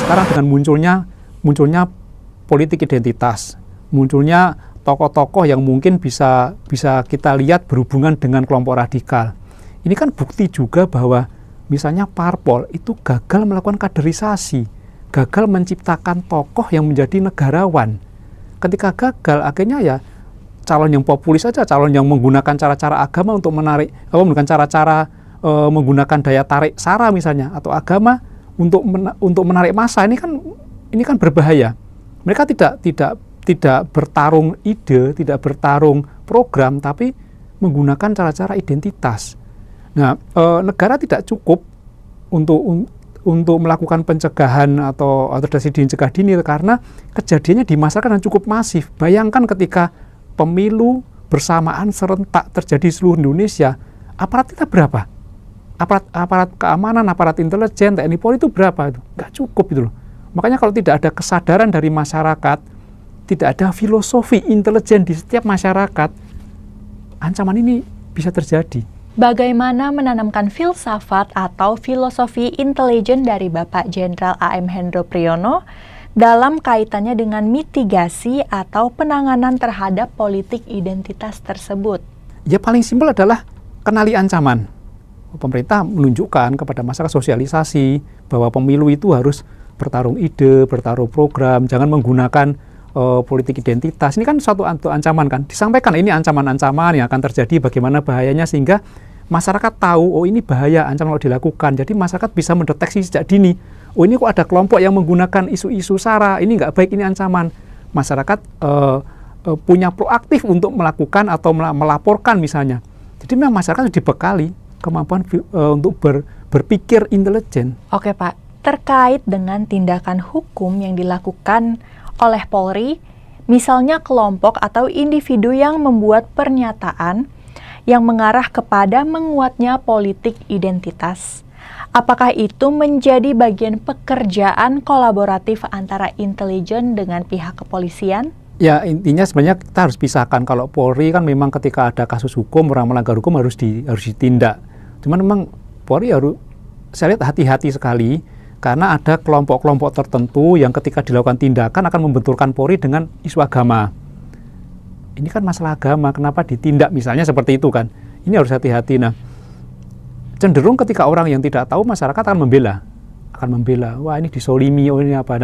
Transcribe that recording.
sekarang dengan munculnya politik identitas, munculnya tokoh-tokoh yang mungkin bisa kita lihat berhubungan dengan kelompok radikal. Ini kan bukti juga bahwa misalnya parpol itu gagal melakukan kaderisasi, gagal menciptakan tokoh yang menjadi negarawan. Ketika gagal, akhirnya ya calon yang populis saja, calon yang menggunakan cara-cara agama untuk menarik, menggunakan cara-cara menggunakan daya tarik sara misalnya atau agama untuk menarik massa. Ini kan berbahaya. Mereka tidak bertarung ide, tidak bertarung program, tapi menggunakan cara-cara identitas. Nah, negara tidak cukup untuk melakukan pencegahan atau dari dicegah dini karena kejadiannya di masyarakat yang cukup masif. Bayangkan ketika pemilu bersamaan serentak terjadi di seluruh Indonesia, aparat kita berapa? Aparat keamanan, aparat intelijen, TNI Polri itu berapa? Itu nggak cukup itu loh. Makanya kalau tidak ada kesadaran dari masyarakat, tidak ada filosofi intelijen di setiap masyarakat, ancaman ini bisa terjadi. Bagaimana menanamkan filsafat atau filosofi intelijen dari Bapak Jenderal A.M. Hendro Priyono dalam kaitannya dengan mitigasi atau penanganan terhadap politik identitas tersebut? Ya paling simpel adalah kenali ancaman. Pemerintah menunjukkan kepada masyarakat sosialisasi bahwa pemilu itu harus bertarung ide, bertarung program, jangan menggunakan politik identitas. Ini kan suatu ancaman kan, disampaikan ini ancaman-ancaman yang akan terjadi, bagaimana bahayanya, sehingga masyarakat tahu, oh ini bahaya, ancaman kalau dilakukan. Jadi masyarakat bisa mendeteksi sejak dini, oh ini kok ada kelompok yang menggunakan isu-isu sara, ini nggak baik, ini ancaman. Masyarakat punya proaktif untuk melakukan atau melaporkan misalnya. Jadi memang masyarakat dibekali kemampuan untuk berpikir intelijen. Oke Pak, terkait dengan tindakan hukum yang dilakukan oleh Polri, misalnya kelompok atau individu yang membuat pernyataan yang mengarah kepada menguatnya politik identitas. Apakah itu menjadi bagian pekerjaan kolaboratif antara intelijen dengan pihak kepolisian? Ya intinya sebenarnya kita harus pisahkan. Kalau Polri kan memang ketika ada kasus hukum, orang melanggar hukum harus ditindak. Cuman memang Polri harus, saya lihat hati-hati sekali, karena ada kelompok-kelompok tertentu yang ketika dilakukan tindakan akan membenturkan Polri dengan isu agama. Ini kan masalah agama, kenapa ditindak misalnya seperti itu kan. Ini harus hati-hati. Nah, cenderung ketika orang yang tidak tahu, masyarakat akan membela. Wah ini disolimi, oh ini apa.